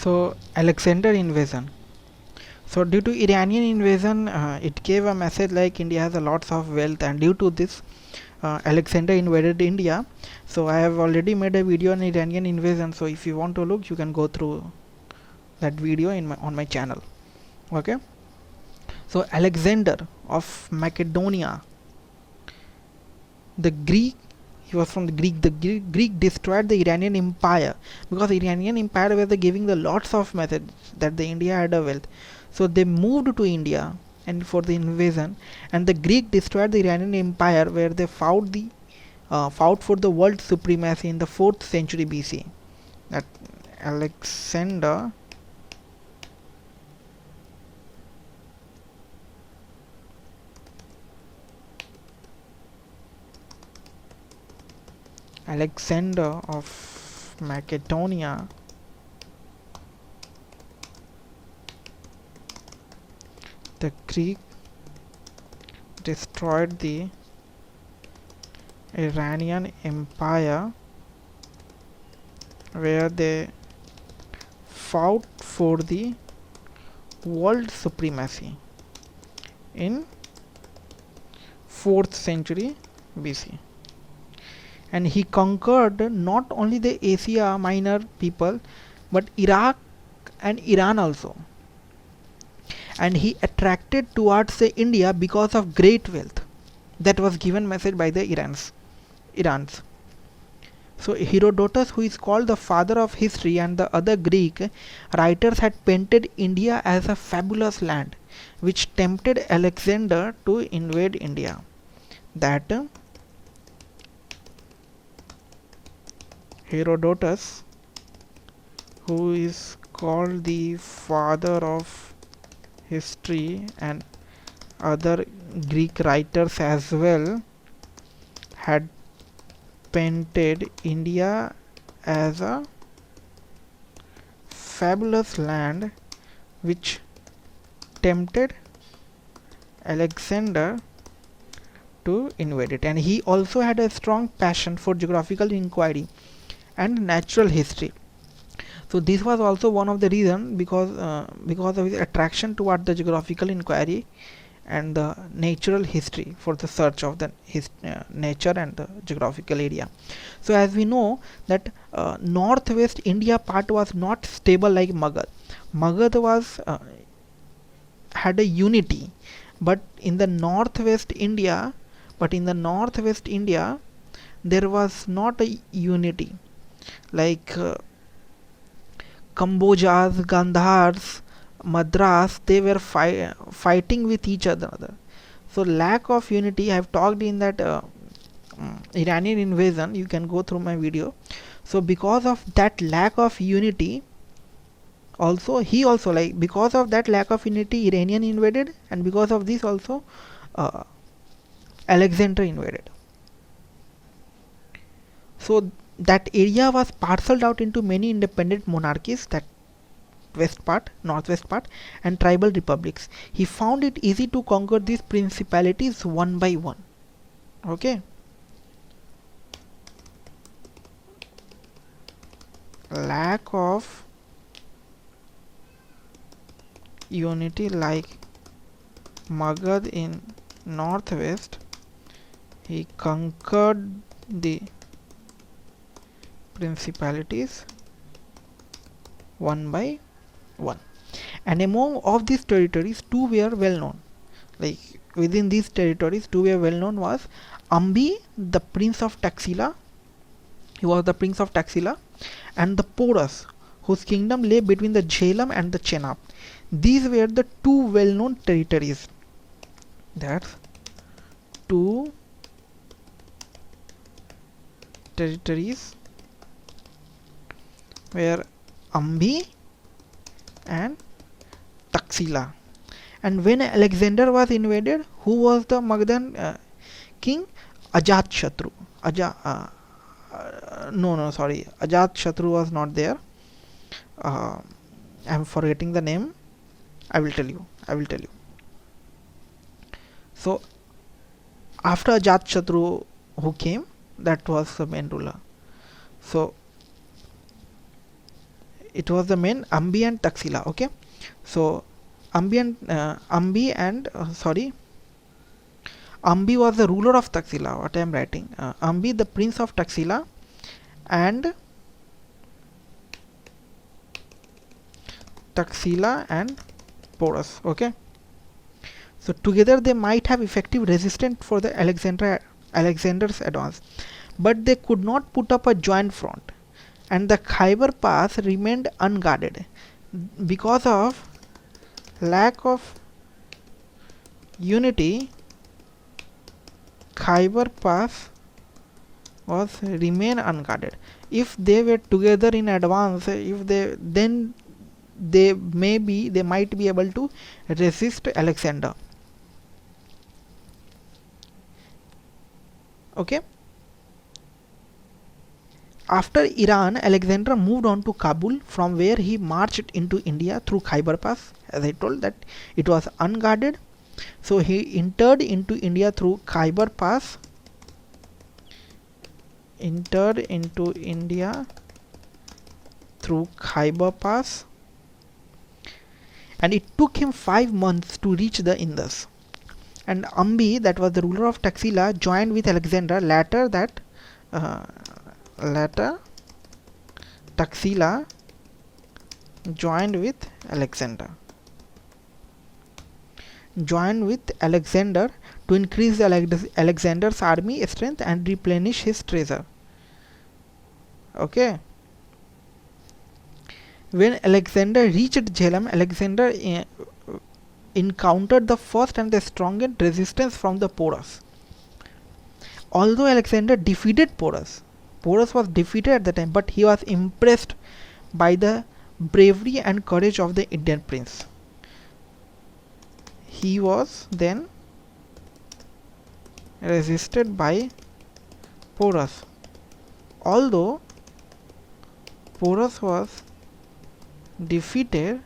So Alexander invasion. So due to Iranian invasion, it gave a message like India has a lots of wealth, and due to this, Alexander invaded India. So I have already made a video on Iranian invasion. So if you want to look, you can go through that video on my channel. Okay. So Alexander of Macedonia, the Greek, he was from the Greek. The Greek destroyed the Iranian Empire, because the Iranian Empire was giving the lots of methods that the India had a wealth. So they moved to India and for the invasion, and the Greek destroyed the Iranian Empire, where they fought for the world supremacy in the 4th century BC. That Alexander Alexander of Macedonia the Greek destroyed the Iranian Empire, where they fought for the world supremacy in 4th century BC. And he conquered not only the Asia Minor people, but Iraq and Iran also. And he attracted towards India because of great wealth that was given message by the Irans. So Herodotus, who is called the father of history, and the other Greek writers had painted India as a fabulous land, which tempted Alexander to invade India. That Herodotus, who is called the father of history, and other Greek writers as well, had painted India as a fabulous land which tempted Alexander to invade it. And he also had a strong passion for geographical inquiry and natural history. So this was also one of the reasons, because of his attraction toward the geographical inquiry and the natural history, for the search of the nature and the geographical area. So as we know that northwest India part was not stable like Magad. Magad was had a unity, but in the northwest India, there was not a unity. Like Kambojas, Gandhars, Madras, they were fighting with each other. So lack of unity. I have talked in that Iranian invasion. You can go through my video. So because of that lack of unity, because of that lack of unity, Iranian invaded, and because of this also, Alexander invaded. So that area was parceled out into many independent monarchies, that northwest part, and tribal republics. He found it easy to conquer these principalities one by one. Okay. Lack of unity like Magad in northwest, he conquered the principalities one by one. And among of these territories, two were well known. Like within these territories, two were well known was Ambi, the prince of Taxila. He was the prince of Taxila, and the Porus, whose kingdom lay between the Jhelum and the Chenab. These were the two well known territories. That's two territories were Ambi and Taxila. And when Alexander was invaded, who was the Magadhan king? Ajatashatru. Ajatashatru was not there. I am forgetting the name. I will tell you. So after Ajatashatru, who came, that was the main ruler. So it was the main Ambi and Taxila. Okay, so Ambi was the ruler of Taxila. What I am writing, Ambi, the prince of Taxila, and Porus. Okay, so together they might have effective resistance for the Alexander's advance, but they could not put up a joint front, and the Khyber Pass remained unguarded because of lack of unity. Khyber Pass was remain unguarded. If they were together in advance, if they then they might be able to resist Alexander. Okay, after Iran, Alexander moved on to Kabul, from where he marched into India through Khyber Pass. As I told, that it was unguarded, so he entered into India through Khyber Pass. Entered into India through Khyber Pass, and it took him 5 months to reach the Indus. And Ambi, that was the ruler of Taxila, joined with Alexander. Later Taxila joined with Alexander to increase Alexander's army strength and replenish his treasure. Okay, when Alexander reached Jhelum, Alexander encountered the first and the strongest resistance from the Porus. Although Alexander defeated Porus was defeated at the time, but he was impressed by the bravery and courage of the Indian prince. He was then resisted by Porus. Although Porus was defeated,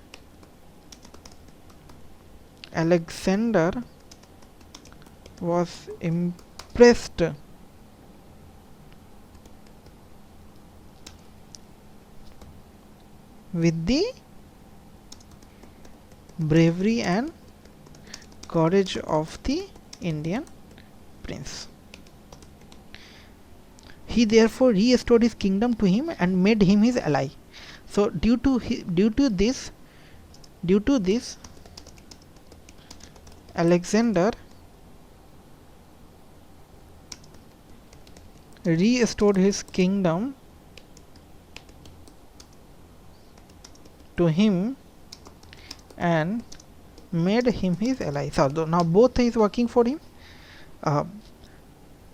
Alexander was impressed with the bravery and courage of the Indian prince. He therefore restored his kingdom to him and made him his ally. So due to this Alexander restored his kingdom to him and made him his ally. So now both is working for him.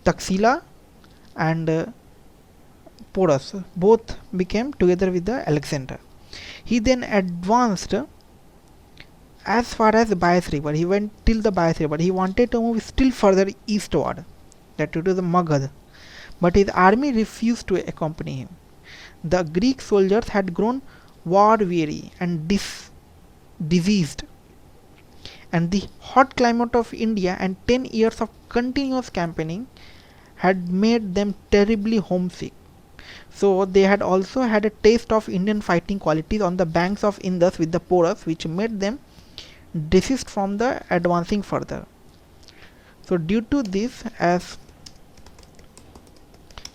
Taxila and Porus both became together with the Alexander. He then advanced as far as the Bias River. He went till the Bias River. He wanted to move still further eastward, that to the Magad, but his army refused to accompany him. The Greek soldiers had grown war weary and diseased, and the hot climate of India and 10 years of continuous campaigning had made them terribly homesick. So they had also had a taste of Indian fighting qualities on the banks of Indus with the Porus, which made them desist from the advancing further. So due to this, as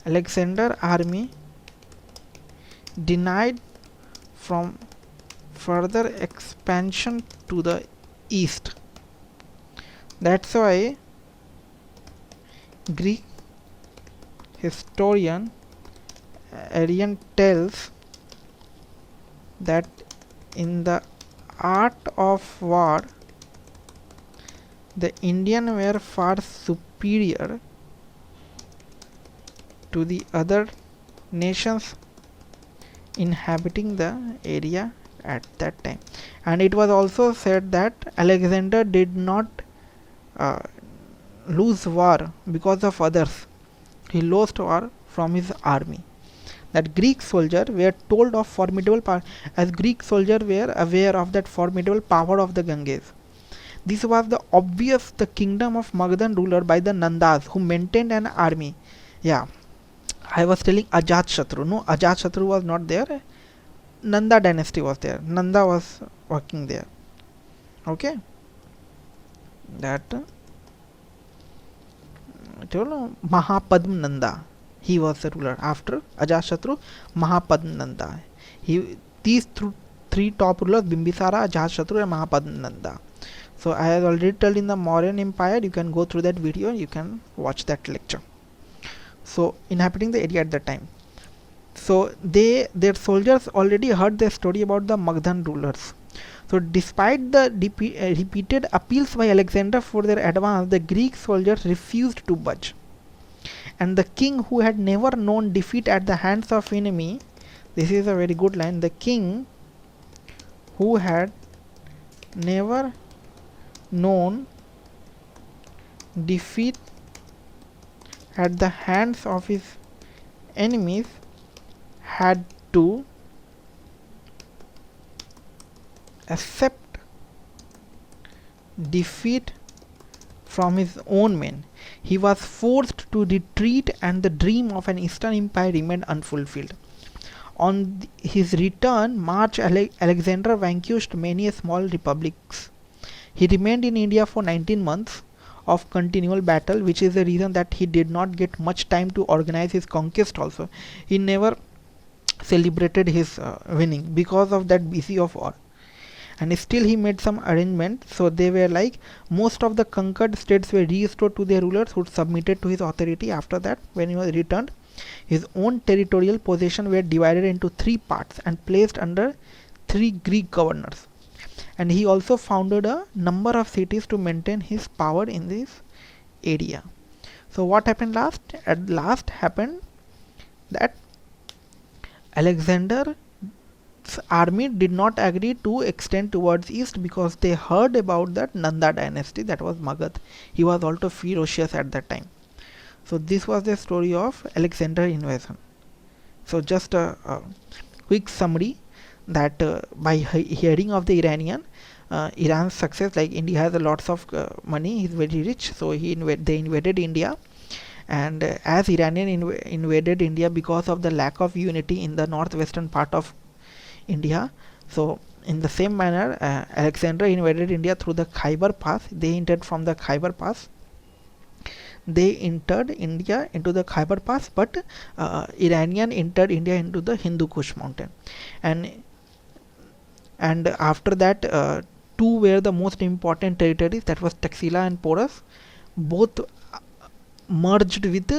Alexander army denied from further expansion to the east, that's why Greek historian Arrian tells that in the art of war the Indian were far superior to the other nations inhabiting the area at that time. And it was also said that Alexander did not lose war because of others. He lost war from his army. That Greek soldiers were told of formidable power, as Greek soldiers were aware of that formidable power of the Ganges. This was the kingdom of Magadhan ruler by the Nandas, who maintained an army. Yeah, I was telling Ajat Shatru. No, Ajat Shatru was not there. Nanda dynasty was there. Nanda was working there. Okay, that Mahapadma Nanda. He was the ruler after Ajatashatru. Mahapadma Nanda. Three top rulers: Bimbisara, Ajatashatru, and Mahapadma Nanda. So I have already told in the Mauryan Empire. You can go through that video. You can watch that lecture. So inhabiting the area at that time. So their soldiers already heard the story about the Magadhan rulers. So despite the repeated appeals by Alexander for their advance, the Greek soldiers refused to budge. And the king, who had never known defeat at the hands of enemy, this is a very good line, the king who had never known defeat at the hands of his enemies, had to accept defeat from his own men. He was forced to retreat, and the dream of an Eastern Empire remained unfulfilled. On his return march, Alexander vanquished many small republics. He remained in India for 19 months of continual battle, which is the reason that he did not get much time to organize his conquest also. He never celebrated his winning because of that busy of war. And still he made some arrangements. So they were like, most of the conquered states were restored to their rulers, who submitted to his authority. After that, when he was returned, his own territorial possessions were divided into 3 parts and placed under 3 Greek governors. And he also founded a number of cities to maintain his power in this area. So what happened last? At last happened that Alexander's army did not agree to extend towards east because they heard about that Nanda dynasty, that was Magad. He was also ferocious at that time. So this was the story of Alexander invasion. So just a quick summary that by hearing of the Iran's success, like India has a lots of money, he's very rich, so they invaded India. And as Iranian invaded India because of the lack of unity in the northwestern part of India, so in the same manner Alexander invaded India through the Khyber Pass. They entered from the Khyber Pass. They entered India into the Khyber Pass, but Iranian entered India into the Hindu Kush mountain. And after that, 2 were the most important territories, that was Taxila and Porus. Both merged with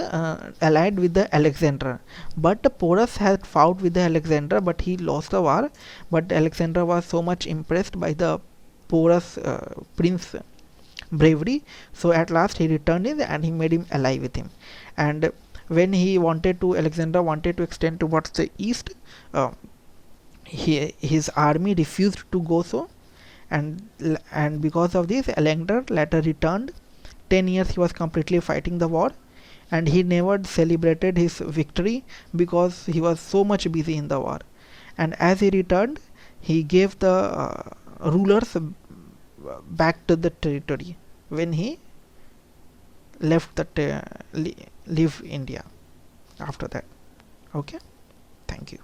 allied with the Alexander, but Porus had fought with the Alexander, but he lost the war. But Alexander was so much impressed by the Porus prince bravery, so at last he returned in and he made him ally with him. And when Alexander wanted to extend towards the east, his army refused to go so, and because of this Alexander later returned. 10 years he was completely fighting the war, and he never celebrated his victory because he was so much busy in the war. And as he returned, he gave the rulers back to the territory when he left leave India after that. Okay, thank you.